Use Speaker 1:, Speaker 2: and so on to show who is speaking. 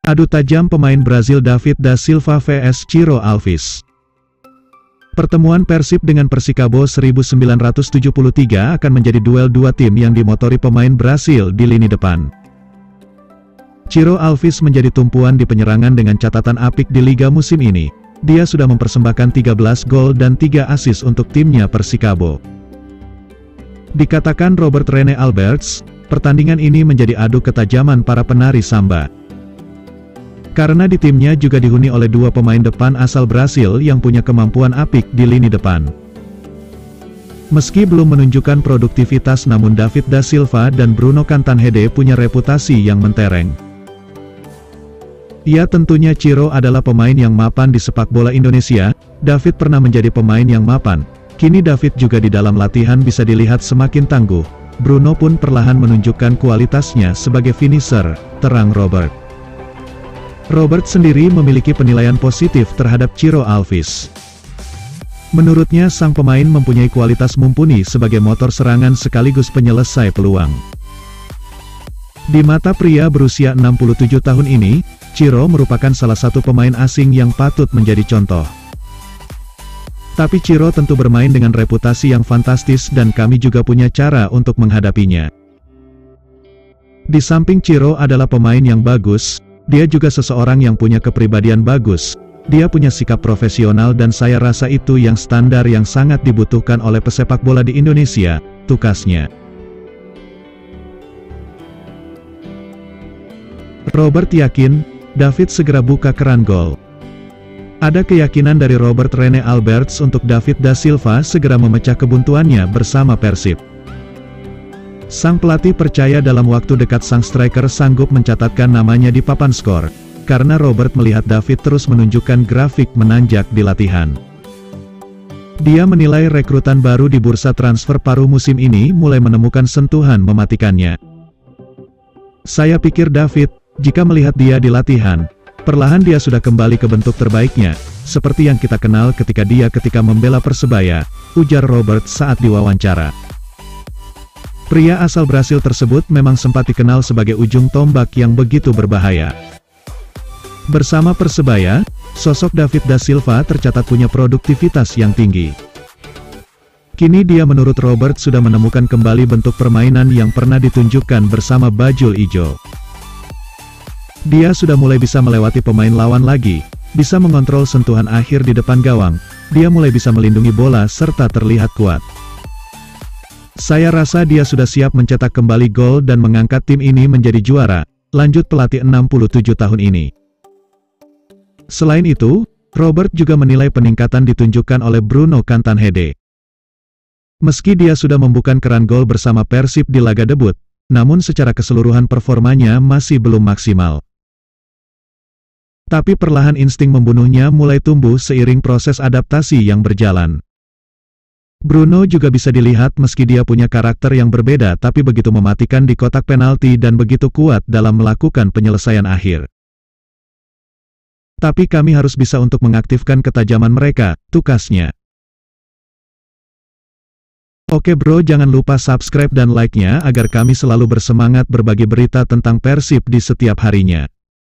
Speaker 1: Adu tajam pemain Brazil David da Silva vs Ciro Alves. Pertemuan Persib dengan Persikabo 1973 akan menjadi duel dua tim yang dimotori pemain Brasil di lini depan. Ciro Alves menjadi tumpuan di penyerangan dengan catatan apik di Liga musim ini. Dia sudah mempersembahkan 13 gol dan 3 assist untuk timnya Persikabo. Dikatakan Robert Rene Alberts, pertandingan ini menjadi adu ketajaman para penari samba. Karena di timnya juga dihuni oleh dua pemain depan asal Brasil yang punya kemampuan apik di lini depan. Meski belum menunjukkan produktivitas, namun David da Silva dan Bruno Cantanhede punya reputasi yang mentereng. Ya, tentunya Ciro adalah pemain yang mapan di sepak bola Indonesia. David pernah menjadi pemain yang mapan. Kini David juga di dalam latihan bisa dilihat semakin tangguh. Bruno pun perlahan menunjukkan kualitasnya sebagai finisher, terang Robert. Robert sendiri memiliki penilaian positif terhadap Ciro Alves. Menurutnya sang pemain mempunyai kualitas mumpuni sebagai motor serangan sekaligus penyelesai peluang. Di mata pria berusia 67 tahun ini, Ciro merupakan salah satu pemain asing yang patut menjadi contoh. Tapi Ciro tentu bermain dengan reputasi yang fantastis dan kami juga punya cara untuk menghadapinya. Di samping Ciro adalah pemain yang bagus, dia juga seseorang yang punya kepribadian bagus. Dia punya sikap profesional dan saya rasa itu yang standar yang sangat dibutuhkan oleh pesepak bola di Indonesia, tukasnya. Robert yakin, David segera buka keran gol. Ada keyakinan dari Robert Rene Alberts untuk David da Silva segera memecah kebuntuannya bersama Persib. Sang pelatih percaya dalam waktu dekat sang striker sanggup mencatatkan namanya di papan skor, karena Robert melihat David terus menunjukkan grafik menanjak di latihan. Dia menilai rekrutan baru di bursa transfer paruh musim ini mulai menemukan sentuhan mematikannya. Saya pikir David, jika melihat dia di latihan, perlahan dia sudah kembali ke bentuk terbaiknya, seperti yang kita kenal ketika membela Persebaya, ujar Robert saat diwawancara. Pria asal Brasil tersebut memang sempat dikenal sebagai ujung tombak yang begitu berbahaya. Bersama Persebaya, sosok David da Silva tercatat punya produktivitas yang tinggi. Kini dia menurut Robert sudah menemukan kembali bentuk permainan yang pernah ditunjukkan bersama Bajul Ijo. Dia sudah mulai bisa melewati pemain lawan lagi, bisa mengontrol sentuhan akhir di depan gawang, dia mulai bisa melindungi bola serta terlihat kuat. Saya rasa dia sudah siap mencetak kembali gol dan mengangkat tim ini menjadi juara, lanjut pelatih 67 tahun ini. Selain itu, Robert juga menilai peningkatan ditunjukkan oleh Bruno Cantanhede. Meski dia sudah membuka keran gol bersama Persib di laga debut, namun secara keseluruhan performanya masih belum maksimal. Tapi perlahan insting membunuhnya mulai tumbuh seiring proses adaptasi yang berjalan. Bruno juga bisa dilihat meski dia punya karakter yang berbeda tapi begitu mematikan di kotak penalti dan begitu kuat dalam melakukan penyelesaian akhir. Tapi kami harus bisa untuk mengaktifkan ketajaman mereka, tukasnya. Oke bro, jangan lupa subscribe dan like-nya agar kami selalu bersemangat berbagi berita tentang Persib di setiap harinya.